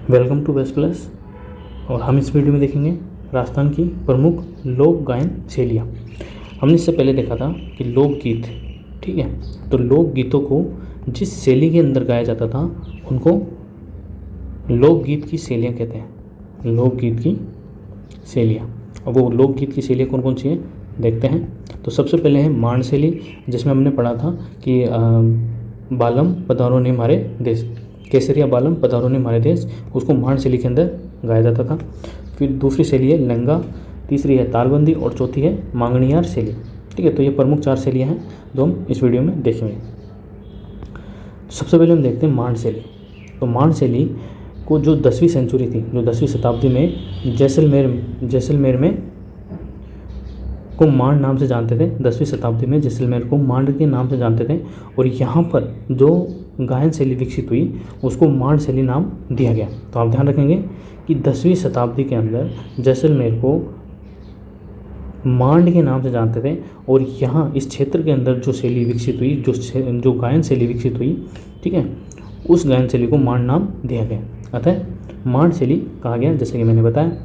Welcome to best plus. और हम इस वीडियो में देखेंगे राजस्थान की प्रमुख लोक गायन शैलियाँ। हमने इससे पहले देखा था कि लोकगीत, ठीक है, तो लोकगीतों को जिस शैली के अंदर गाया जाता था उनको लोकगीत की शैलियाँ कहते हैं। लोकगीत की शैलियाँ, और वो लोकगीत की शैलियाँ कौन कौन सी हैं देखते हैं। तो सबसे पहले है मांड शैली, जिसमें हमने पढ़ा था कि बालम पधारो ने हमारे देश, केसरिया बालम पधारो ने हमारे देश, उसको मांड शैली के अंदर गाया जाता था। फिर दूसरी शैली है लंगा, तीसरी है तालबंदी और चौथी है मांगणियार शैली। ठीक है, तो ये प्रमुख 4 शैलियाँ हैं जो हम इस वीडियो में देखेंगे। सबसे पहले हम देखते हैं मांड शैली। तो मांड शैली को जो 10वीं सेंचुरी थी, जो 10वीं शताब्दी में जैसलमेर में को मांड नाम से जानते थे। 10वीं शताब्दी में जैसलमेर को मांड के नाम से जानते थे, और यहाँ पर जो गायन शैली विकसित हुई उसको मांड शैली नाम दिया गया। तो आप ध्यान रखेंगे कि 10वीं शताब्दी के अंदर जैसलमेर को मांड के नाम से जानते थे, और यहाँ इस क्षेत्र के अंदर जो शैली विकसित हुई, जो गायन शैली विकसित हुई, ठीक है, उस गायन शैली को मांड नाम दिया गया। अतः मांड शैली कहा गया, जैसे कि मैंने बताया।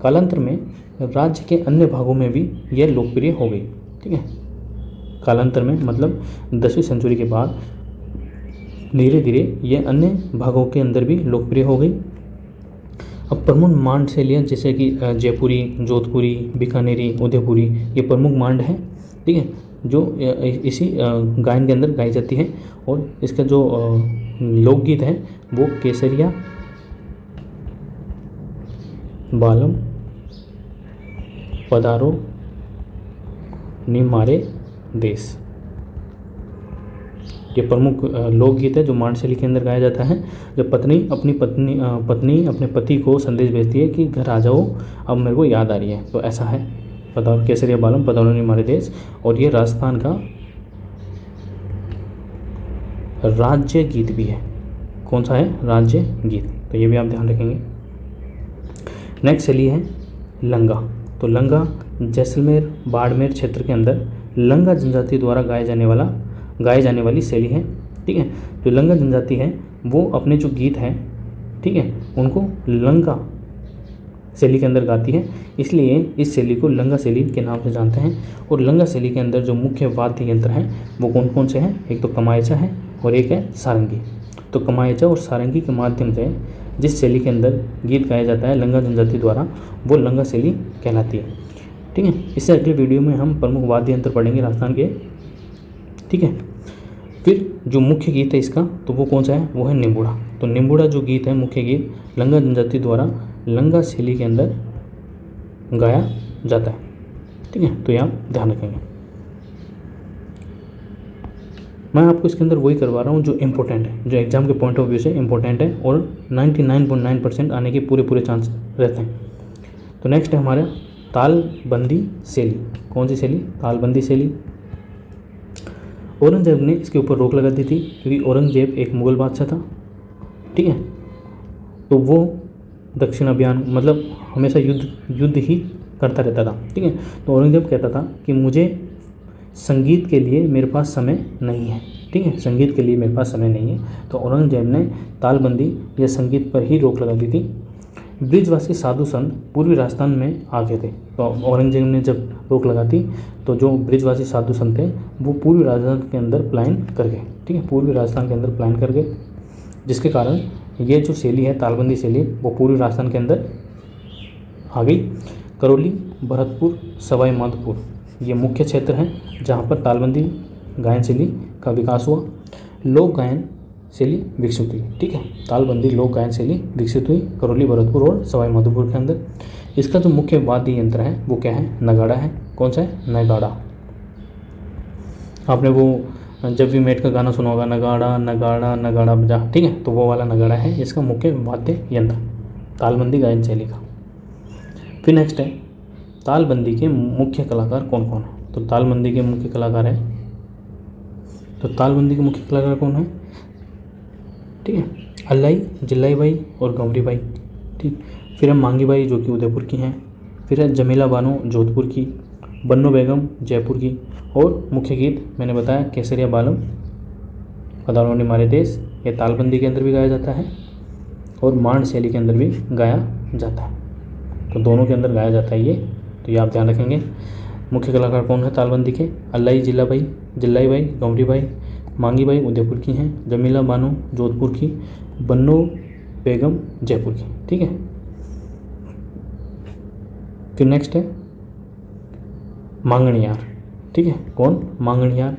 कालांतर में राज्य के अन्य भागों में भी यह लोकप्रिय हो गई। ठीक है, कालांतर में मतलब 10वीं सेंचुरी के बाद धीरे धीरे यह अन्य भागों के अंदर भी लोकप्रिय हो गई। अब प्रमुख मांड शैलियाँ जैसे कि जयपुरी, जोधपुरी, बीकानेरी, उदयपुरी, ये प्रमुख मांड हैं। ठीक है, जो इसी गायन के अंदर गाई जाती है। और इसका जो लोकगीत है वो केसरिया बालम पधारो नि मारे देश, ये प्रमुख लोकगीत है जो मांड शैली के अंदर गाया जाता है। जब पत्नी अपने पति को संदेश भेजती है कि घर आ जाओ, अब मेरे को याद आ रही है, तो ऐसा है पधारो केसरिया बालम पधारो नि मारे देश। और ये राजस्थान का राज्य गीत भी है। कौन सा है? राज्य गीत। तो ये भी आप ध्यान रखेंगे। नेक्स्ट शैली है लंगा। तो लंगा जैसलमेर बाड़मेर क्षेत्र के अंदर लंगा जनजाति द्वारा गाए जाने वाली शैली है। ठीक है, जो लंगा जनजाति है वो अपने जो गीत हैं, ठीक है, उनको लंगा शैली के अंदर गाती है, इसलिए इस शैली को लंगा शैली के नाम से जानते हैं। और लंगा शैली के अंदर जो मुख्य वाद्य यंत्र हैं वो कौन कौन से हैं? एक तो कमायचा है और एक है सारंगी। तो कमायचा और सारंगी के माध्यम से जिस शैली के अंदर गीत गाया जाता है लंगा जनजाति द्वारा, वो लंगा शैली कहलाती है। ठीक है, इससे अगले वीडियो में हम प्रमुख वाद्य यंत्र पढ़ेंगे राजस्थान के। ठीक है, फिर जो मुख्य गीत है इसका, तो वो कौन सा है? वो है निम्बुड़ा। तो निम्बुड़ा जो गीत है, मुख्य गीत लंगा जनजाति द्वारा लंगा शैली के अंदर गाया जाता है। ठीक है, तो ये आप ध्यान रखेंगे। मैं आपको इसके अंदर वही करवा रहा हूँ जो इम्पोर्टेंट है, जो एग्जाम के पॉइंट ऑफ व्यू से इम्पोर्टेंट है, और 99.9% आने के पूरे चांस रहते हैं। तो नेक्स्ट है हमारा तालबंदी शैली। कौन सी शैली? तालबंदी शैली। औरंगजेब ने इसके ऊपर रोक लगा दी थी, क्योंकि औरंगजेब एक मुग़ल बादशाह था। ठीक है, तो वो दक्षिण अभियान मतलब हमेशा युद्ध ही करता रहता था। ठीक है, तो औरंगजेब कहता था कि मुझे संगीत के लिए मेरे पास समय नहीं है। ठीक है, संगीत के लिए मेरे पास समय नहीं है, तो औरंगजेब ने तालबंदी या संगीत पर ही रोक लगा दी थी। ब्रिजवासी साधु संत पूर्वी राजस्थान में आ गए थे, तो औरंगजेब ने जब रोक लगा दी तो जो ब्रिजवासी साधु संत थे वो पूर्वी राजस्थान के अंदर पलायन कर गए। ठीक है, पूर्वी राजस्थान के अंदर पलायन कर गए, जिसके कारण ये जो शैली है तालबंदी शैली, वो पूर्वी राजस्थान के अंदर आ गई। करौली, भरतपुर, सवाई माधोपुर ये मुख्य क्षेत्र हैं जहाँ पर तालबंदी गायन शैली का विकास हुआ, लोक गायन शैली विकसित हुई। ठीक है, तालबंदी लोक गायन शैली विकसित हुई करौली, भरतपुर और सवाई माधोपुर के अंदर। इसका जो मुख्य वाद्य यंत्र है वो क्या है? नगाड़ा है। कौन सा है? नगाड़ा। आपने वो जब भी मेट का गाना सुना होगा, नगाड़ा नगाड़ा नगाड़ा बजा। ठीक है, तो वो वाला नगाड़ा है इसका मुख्य वाद्य यंत्र तालबंदी गायन शैली का। फिर नेक्स्ट है तालबंदी के मुख्य कलाकार कौन कौन है? तो तालबंदी के मुख्य कलाकार है, तो तालबंदी के मुख्य कलाकार कौन है? ठीक है, अल्लाई, जिल्लाई बाई और गंवरी बाई। ठीक, फिर है मांगी बाई जो कि उदयपुर की हैं। फिर है जमीला बानो जोधपुर की, बन्नो बेगम जयपुर की। और मुख्य गीत मैंने बताया केसरिया बालम पधारो नि मारे देश, ये तालबंदी के अंदर भी गाया जाता है। और मांड शैली के अंदर भी गाया जाता है। तो दोनों के अंदर गाया जाता है ये, तो ये आप ध्यान रखेंगे। मुख्य कलाकार कौन है तालबंदी के? अल्लाई जिल्लाई बाई गौरी बाई, मांगी बाई उदयपुर की हैं, जमीला बानो जोधपुर की, बन्नो बेगम जयपुर की। ठीक है, फिर नेक्स्ट है मांगणियार। ठीक है, कौन? मांगणियार।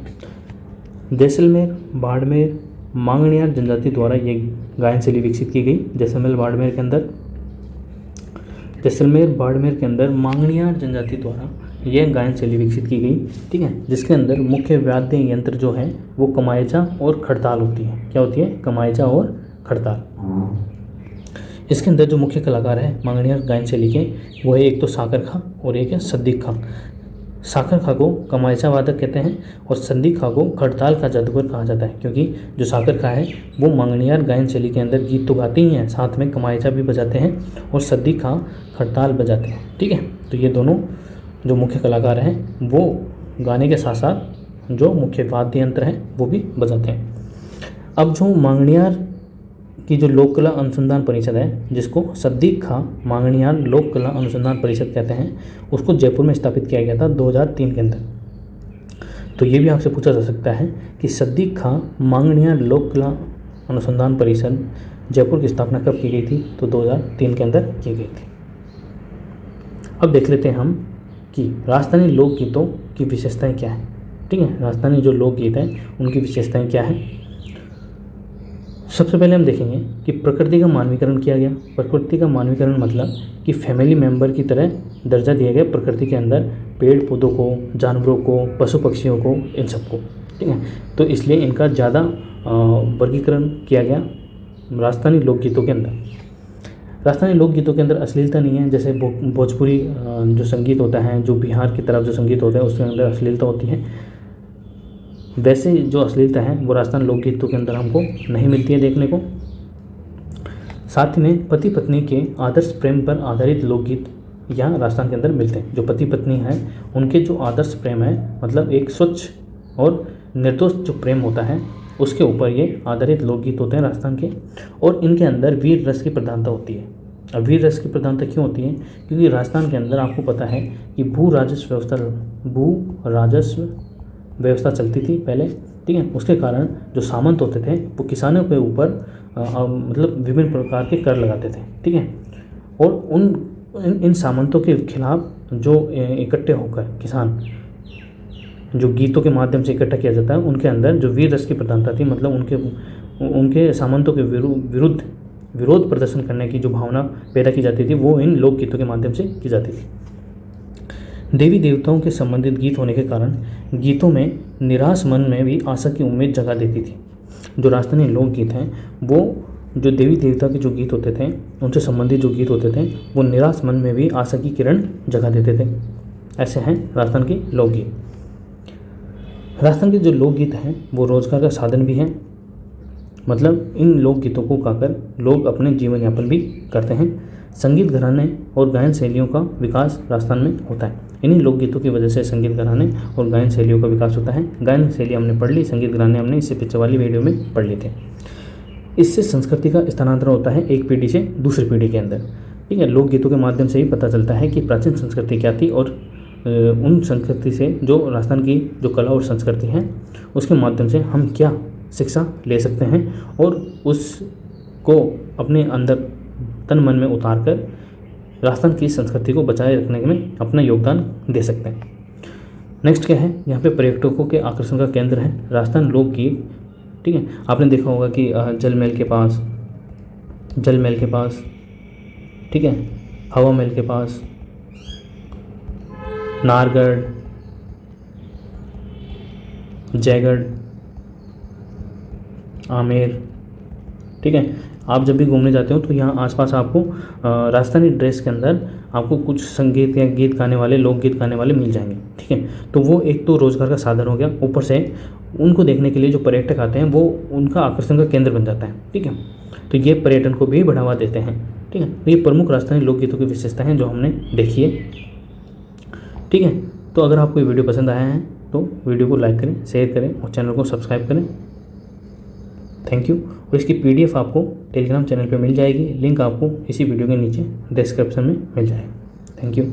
जैसलमेर बाड़मेर मांगणियार जनजाति द्वारा ये गायन शैली विकसित की गई। जैसलमेर बाड़मेर के अंदर मांगणियार जनजाति द्वारा यह गायन शैली विकसित की गई। ठीक है, जिसके अंदर मुख्य वाद्य यंत्र जो है वो कमायचा और खड़ताल होती है। क्या होती है? कमायचा और खड़ताल। इसके अंदर जो मुख्य कलाकार है मांगणियार गायन शैली के, वो है एक तो साकर खां और एक है सद्दीक खां। साकर खां को कमायचा वादक कहते हैं और सद्दीक खां को खड़ताल का जादूगर कहा जाता है, क्योंकि जो साकर खां है वो मांगणियार गायन शैली के अंदर गीत तो गाते ही हैं, साथ में कमायचा भी बजाते हैं और सद्दीक खां खड़ताल बजाते हैं। ठीक है, तो ये दोनों जो मुख्य कलाकार हैं वो गाने के साथ साथ जो मुख्य वाद्य यंत्र हैं वो भी बजाते हैं। अब जो मांगणियार की जो लोक कला अनुसंधान परिषद है, जिसको सद्दीक खां मांगणियार लोक कला अनुसंधान परिषद कहते हैं, उसको जयपुर में स्थापित किया गया था 2003 के अंदर। तो ये भी आपसे पूछा जा सकता है कि सद्दीक खां मांगणियार लोक कला अनुसंधान परिषद जयपुर की स्थापना कब की गई थी? तो 2003 के अंदर की गई थी। अब देख लेते हैं हम कि राजस्थानी लोकगीतों की विशेषताएं क्या हैं। ठीक है, राजस्थानी जो लोकगीत हैं उनकी विशेषताएं क्या हैं। सबसे पहले हम देखेंगे कि प्रकृति का मानवीकरण किया गया। प्रकृति का मानवीकरण मतलब कि फैमिली मेंबर की तरह दर्जा दिया गया प्रकृति के अंदर, पेड़ पौधों को, जानवरों को, पशु पक्षियों को, इन सबको। ठीक है, तो इसलिए इनका ज़्यादा वर्गीकरण किया गया राजस्थानी लोकगीतों के अंदर। राजस्थानी लोकगीतों के अंदर अश्लीलता नहीं है, जैसे भोजपुरी जो संगीत होता है, जो बिहार की तरफ जो संगीत होता है उसके अंदर अश्लीलता होती है, वैसे जो अश्लीलता है वो राजस्थान लोकगीतों के अंदर हमको नहीं मिलती है देखने को। साथ में पति पत्नी के आदर्श प्रेम पर आधारित लोकगीत यहाँ राजस्थान के अंदर मिलते हैं। जो पति पत्नी हैं उनके जो आदर्श प्रेम है, मतलब एक स्वच्छ और निर्दोष जो प्रेम होता है उसके ऊपर ये आधारित लोकगीत होते हैं राजस्थान के। और इनके अंदर वीर रस की प्रधानता होती है। अब वीर रस की प्रधानता क्यों होती है? क्योंकि राजस्थान के अंदर आपको पता है कि भू राजस्व व्यवस्था चलती थी पहले। ठीक है, उसके कारण जो सामंत होते थे वो किसानों के ऊपर मतलब विभिन्न प्रकार के कर लगाते थे। ठीक है, और इन सामंतों के खिलाफ जो इकट्ठे होकर किसान जो गीतों के माध्यम से इकट्ठा किया जाता है, उनके अंदर जो वीर रस की प्रधानता थी, मतलब उनके सामंतों के विरुद्ध विरोध प्रदर्शन करने की जो भावना पैदा की जाती थी वो इन लोकगीतों के माध्यम से की जाती थी। देवी देवताओं के संबंधित गीत होने के कारण गीतों में निराश मन में भी आशा की उम्मीद जगा देती थी। जो राजस्थानी लोकगीत हैं वो जो देवी देवता के जो गीत होते थे उनसे संबंधित जो गीत होते थे वो निराश मन में भी आशा की किरण जगा देते थे। ऐसे हैं राजस्थान के लोकगीत। राजस्थान के जो लोकगीत हैं वो रोजगार का साधन भी हैं, मतलब इन लोकगीतों को गाकर लोग अपने जीवन यापन भी करते हैं। संगीत घराने और गायन शैलियों का विकास राजस्थान में होता है। इन्हीं लोकगीतों की वजह से संगीत घराने और गायन शैलियों का विकास होता है। गायन शैली हमने पढ़ ली, संगीत घराने हमने इससे पीछे वाली वीडियो में पढ़ लिए थे। इससे संस्कृति का स्थानांतरण होता है एक पीढ़ी से दूसरी पीढ़ी के अंदर। ठीक है, लोकगीतों के माध्यम से ही पता चलता है कि प्राचीन संस्कृति क्या थी और उन संस्कृति से जो राजस्थान की जो कला और संस्कृति है उसके माध्यम से हम क्या शिक्षा ले सकते हैं और उसको अपने अंदर तन मन में उतार कर राजस्थान की संस्कृति को बचाए रखने में अपना योगदान दे सकते हैं। नेक्स्ट क्या है, यहाँ पे पर्यटकों के आकर्षण का केंद्र है राजस्थान लोकगीत। ठीक है, आपने देखा होगा कि जल महल के पास, ठीक है, हवा महल के पास, नाहरगढ़, जयगढ़, आमेर। ठीक है, आप जब भी घूमने जाते हो तो यहाँ आसपास आपको राजस्थानी ड्रेस के अंदर आपको कुछ संगीत या गीत गाने वाले, लोकगीत गाने वाले मिल जाएंगे। ठीक है, तो वो एक तो रोज़गार का साधन हो गया, ऊपर से उनको देखने के लिए जो पर्यटक आते हैं वो उनका आकर्षण का केंद्र बन जाता है। ठीक है, तो ये पर्यटन को भी बढ़ावा देते हैं। ठीक है, तो ये प्रमुख राजस्थानी लोकगीतों की विशेषता हैं जो हमने देखी है। ठीक है, तो अगर आपको ये वीडियो पसंद आया है तो वीडियो को लाइक करें, शेयर करें और चैनल को सब्सक्राइब करें। Thank you. और इसकी PDF आपको टेलीग्राम चैनल पे मिल जाएगी, लिंक आपको इसी वीडियो के नीचे डिस्क्रिप्शन में मिल जाएगा। Thank you.